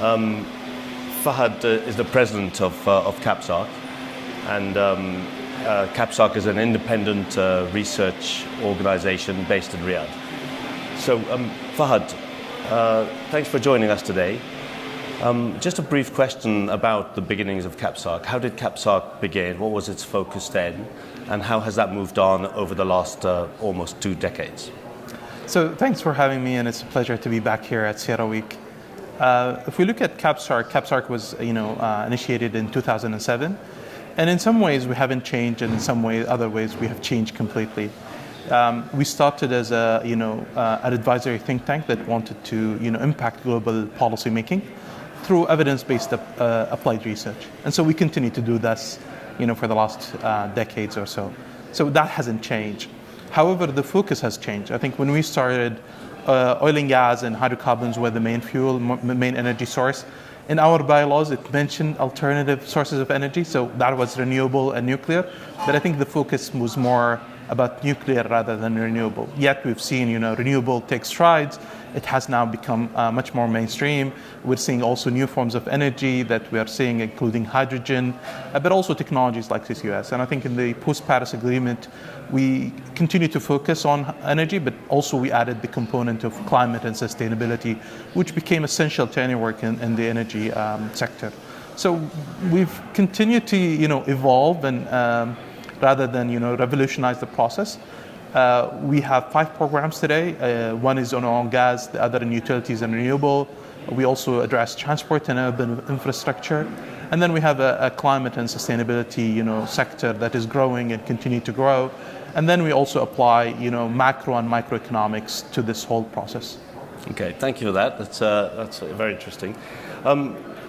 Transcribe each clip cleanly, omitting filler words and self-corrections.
Fahad is the president of KAPSARC, and KAPSARC is an independent research organization based in Riyadh. So, Fahad, thanks for joining us today. Just a brief question about the beginnings of KAPSARC. How did KAPSARC begin? What was its focus then? And how has that moved on over the last almost 2 decades? So thanks for having me, and it's a pleasure to be back here at CERAWeek. If we look at KAPSARC was initiated in 2007. And in some ways we haven't changed, and in some ways, other ways we have changed completely. We started as an advisory think tank that wanted to impact global policy making through evidence-based applied research. And so we continue to do this for the last decades or so. So that hasn't changed. However, the focus has changed. I think when we started, oil and gas and hydrocarbons were the main fuel, main energy source. In our bylaws, it mentioned alternative sources of energy, so that was renewable and nuclear. But I think the focus was more about nuclear rather than renewable. Yet we've seen, renewable take strides. It has now become much more mainstream. We're seeing also new forms of energy that we are seeing, including hydrogen, but also technologies like CCUS. And I think in the post-Paris Agreement, we continue to focus on energy, but also we added the component of climate and sustainability, which became essential to any work in the energy sector. So we've continued to, evolve and rather than, revolutionize the process. We have 5 programs today. One is on oil and gas, the other in utilities and renewable. We also address transport and urban infrastructure. And then we have a climate and sustainability, sector that is growing and continue to grow. And then we also apply, macro and microeconomics to this whole process. Okay, thank you for that. That's very interesting.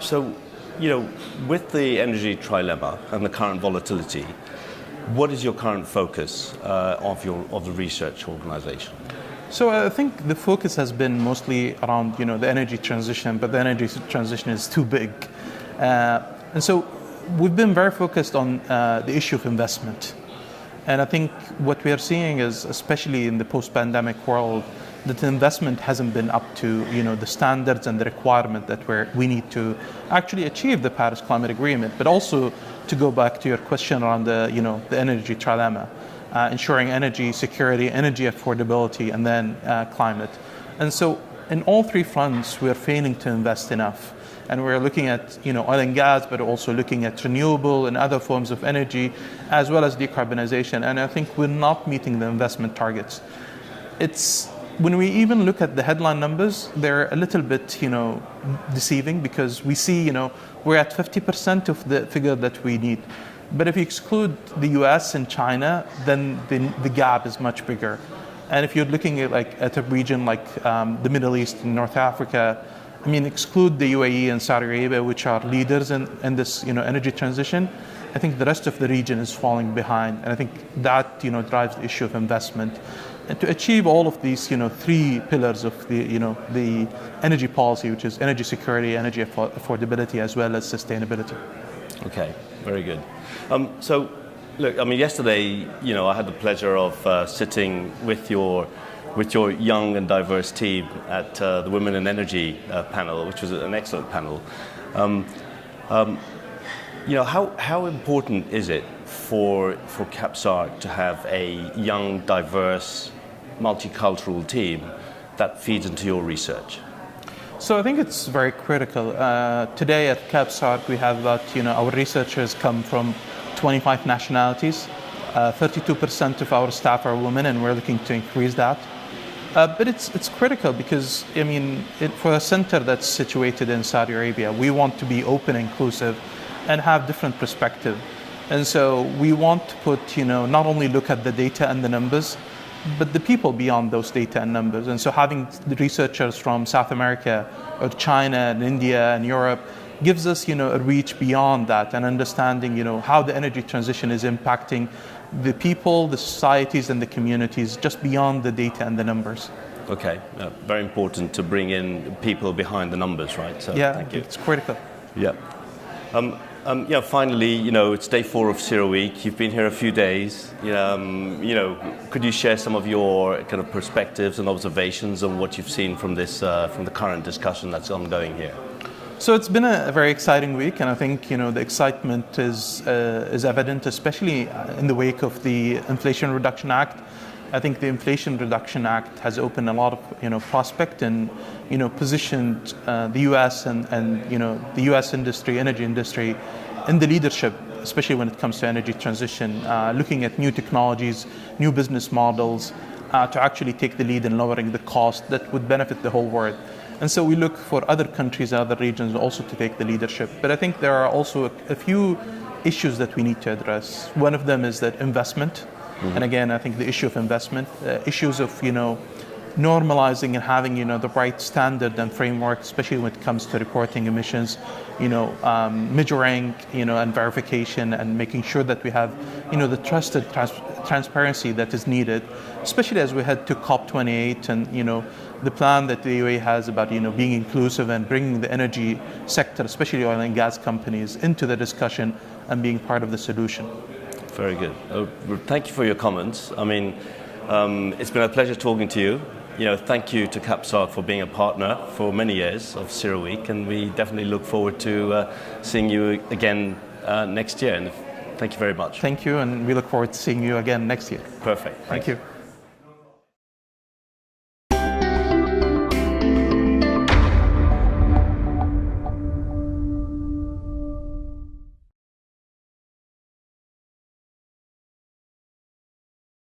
So, with the energy trilemma and the current volatility, what is your current focus of the research organization? So I think the focus has been mostly around the energy transition, but the energy transition is too big, and so we've been very focused on the issue of investment. And I think what we are seeing is, especially in the post-pandemic world, that the investment hasn't been up to the standards and the requirement that we need to actually achieve the Paris Climate Agreement, but also to go back to your question around the energy trilemma, ensuring energy security, energy affordability, and then climate. And so in all 3 fronts, we're failing to invest enough. And we're looking at oil and gas, but also looking at renewable and other forms of energy, as well as decarbonization. And I think we're not meeting the investment targets. When we even look at the headline numbers, they're a little bit, deceiving, because we see, we're at 50% of the figure that we need. But if you exclude the US and China, then the gap is much bigger. And if you're looking at a region like the Middle East and North Africa, exclude the UAE and Saudi Arabia, which are leaders in this, energy transition, I think the rest of the region is falling behind. And I think that, drives the issue of investment. And to achieve all of these, 3 pillars of the energy policy, which is energy security, energy affordability, as well as sustainability. Okay, very good. So, look, yesterday, I had the pleasure of sitting with your young and diverse team at the Women in Energy panel, which was an excellent panel. How important is it for KAPSARC to have a young, diverse, multicultural team that feeds into your research? So I think it's very critical. Today at KAPSARC, we have about, our researchers come from 25 nationalities. 32% of our staff are women, and we're looking to increase that. But it's critical because, for a center that's situated in Saudi Arabia, we want to be open, inclusive, and have different perspective. And so we want to put, not only look at the data and the numbers, but the people beyond those data and numbers. And so having the researchers from South America or China and India and Europe gives us, a reach beyond that and understanding, how the energy transition is impacting the people, the societies, and the communities just beyond the data and the numbers. Okay, very important to bring in people behind the numbers, right? So, yeah, thank you. It's critical. Yeah. Finally, it's day 4 of CERAWeek. You've been here a few days. Could you share some of your kind of perspectives and observations on what you've seen from this, from the current discussion that's ongoing here? So it's been a very exciting week, and I think the excitement is evident, especially in the wake of the Inflation Reduction Act. I think the Inflation Reduction Act has opened a lot of prospect and positioned the U.S. and the U.S. industry, energy industry, in the leadership, especially when it comes to energy transition, looking at new technologies, new business models, to actually take the lead in lowering the cost that would benefit the whole world. And so we look for other countries and other regions also to take the leadership. But I think there are also a few issues that we need to address. One of them is that investment. Mm-hmm. And again, I think the issue of investment, issues of normalizing and having the right standard and framework, especially when it comes to reporting emissions, measuring and verification, and making sure that we have the trusted transparency that is needed, especially as we head to COP28 and the plan that the UAE has about being inclusive and bringing the energy sector, especially oil and gas companies, into the discussion and being part of the solution. Very good. Thank you for your comments. I mean, it's been a pleasure talking to you. Thank you to KAPSARC for being a partner for many years of CERAWeek, and we definitely look forward to seeing you again next year. And thank you very much. Thank you, and we look forward to seeing you again next year. Perfect. Thank you.